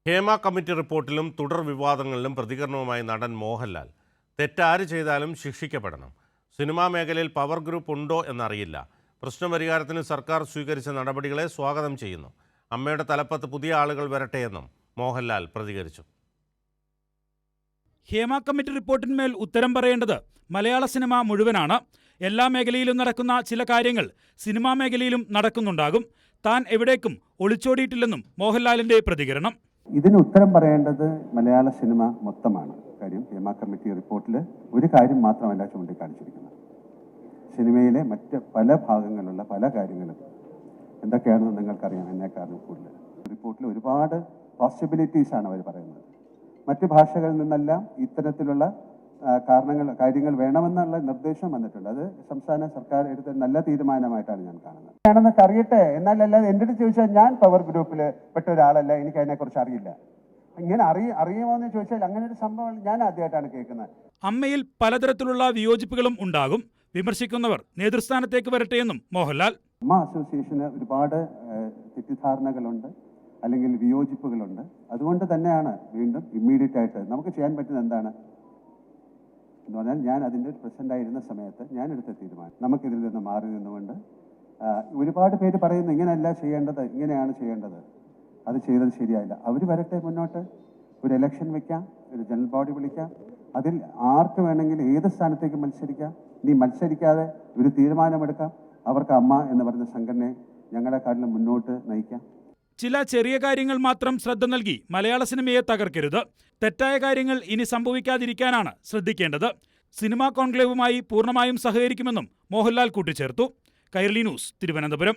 Hema committee റിപ്പോർട്ടിലും തുടർ വിവാദങ്ങളിലും പ്രതികരണവുമായി നടൻ മോഹൻലാൽ. തെറ്റാര് ചെയ്താലും ശിക്ഷിക്കപ്പെടണം. സിനിമാ മേഖലയിൽ പവർ ഗ്രൂപ്പ് ഉണ്ടോ എന്നറിയില്ല. പ്രശ്നപരിഹാരത്തിന് സർക്കാർ സ്വീകരിച്ച നടപടികളെ സ്വാഗതം ചെയ്യുന്നു. അമ്മയുടെ തലപ്പത്ത് പുതിയ ആളുകൾ വരട്ടെയെന്നും മോഹൻലാൽ പ്രതികരിച്ചു. ഹേമ കമ്മിറ്റി റിപ്പോർട്ടിന്മേൽ ഉത്തരം പറയേണ്ടത് മലയാള സിനിമ മുഴുവനാണ്. എല്ലാ മേഖലയിലും നടക്കുന്ന ചില കാര്യങ്ങൾ സിനിമാ മേഖലയിലും നടക്കുന്നുണ്ടാകും. താൻ എവിടേക്കും ഒളിച്ചോടിയിട്ടില്ലെന്നും മോഹൻലാലിന്റെ പ്രതികരണം. ഇതിന് ഉത്തരം പറയേണ്ടത് മലയാള സിനിമ മൊത്തമാണ്. കാര്യം ഹേമ കമ്മിറ്റി റിപ്പോർട്ടിൽ ഒരു കാര്യം മാത്രമല്ല ചൂണ്ടിക്കാണിച്ചിരിക്കുന്നത്. സിനിമയിലെ മറ്റ് പല ഭാഗങ്ങളിലുള്ള പല കാര്യങ്ങളും എന്തൊക്കെയാണെന്ന് നിങ്ങൾക്കറിയാം, എന്നെക്കാളും കൂടുതൽ. റിപ്പോർട്ടിൽ ഒരുപാട് പോസിബിലിറ്റീസ് ആണ് അവർ പറയുന്നത്. മറ്റ് ഭാഷകളിൽ നിന്നെല്ലാം ഇത്തരത്തിലുള്ള കാര്യങ്ങൾ വേണമെന്നുള്ള നിർദ്ദേശം വന്നിട്ടുണ്ട്. അത് സംസ്ഥാന സർക്കാർ എടുത്ത നല്ല തീരുമാനമായിട്ടാണ് ഞാൻ കാണുന്നത്. ഞാനെന്നൊക്കെ അറിയട്ടെ, എന്നാലല്ലാതെ എൻ്റെ അടുത്ത് ചോദിച്ചാൽ ഞാൻ പവർ ഗ്രൂപ്പിൽ പെട്ട ഒരാളല്ല, എനിക്ക് അതിനെക്കുറിച്ച് അറിയില്ല. ഇങ്ങനെ അറിയുമോ എന്ന് ചോദിച്ചാൽ അങ്ങനെ ഒരു സംഭവം ഞാൻ ആദ്യമായിട്ടാണ് കേൾക്കുന്നത്. അമ്മയിൽ പലതരത്തിലുള്ള വിയോജിപ്പുകളും ഉണ്ടാകും. വിമർശിക്കുന്നവർ നേതൃസ്ഥാനത്തേക്ക് വരട്ടെയെന്നും മോഹൻലാൽ. അമ്മ അസോസിയേഷന് ഒരുപാട് തെറ്റിദ്ധാരണകളുണ്ട്, അല്ലെങ്കിൽ വിയോജിപ്പുകളുണ്ട്. അതുകൊണ്ട് തന്നെയാണ് വീണ്ടും ഇമ്മീഡിയറ്റ് ആയിട്ട് നമുക്ക് ചെയ്യാൻ പറ്റുന്നത് എന്താണ് എന്ന് പറഞ്ഞാൽ, ഞാൻ അതിൻ്റെ പ്രസിഡന്റ് ആയിരുന്ന സമയത്ത് ഞാൻ എടുത്ത തീരുമാനം, നമുക്കിതിൽ നിന്ന് മാറി നിന്നുകൊണ്ട് ഒരുപാട് പേര് പറയുന്നു ഇങ്ങനെയല്ല ചെയ്യേണ്ടത്, ഇങ്ങനെയാണ് ചെയ്യേണ്ടത്, അത് ചെയ്തത് ശരിയായില്ല. അവർ വരട്ടെ മുന്നോട്ട്, ഒരു ഇലക്ഷൻ വെക്കാം, ഒരു ജനറൽ ബോഡി വിളിക്കാം, അതിൽ ആർക്ക് വേണമെങ്കിലും ഏത് സ്ഥാനത്തേക്ക് മത്സരിക്കാം. ഇനി മത്സരിക്കാതെ ഒരു തീരുമാനമെടുക്കാം. അവർക്ക് അമ്മ എന്ന് പറയുന്ന സംഘടനയെ ഞങ്ങളെക്കാട്ടിലും മുന്നോട്ട് നയിക്കാം. ചില ചെറിയ കാര്യങ്ങൾ മാത്രം ശ്രദ്ധ നൽകി മലയാള സിനിമയെ തകർക്കരുത്. തെറ്റായ കാര്യങ്ങൾ ഇനി സംഭവിക്കാതിരിക്കാനാണ് ശ്രദ്ധിക്കേണ്ടത്. സിനിമാ കോൺക്ലേവുമായി പൂർണ്ണമായും സഹകരിക്കുമെന്നും മോഹൻലാൽ കൂട്ടിച്ചേർത്തു. കൈരളി ന്യൂസ്, തിരുവനന്തപുരം.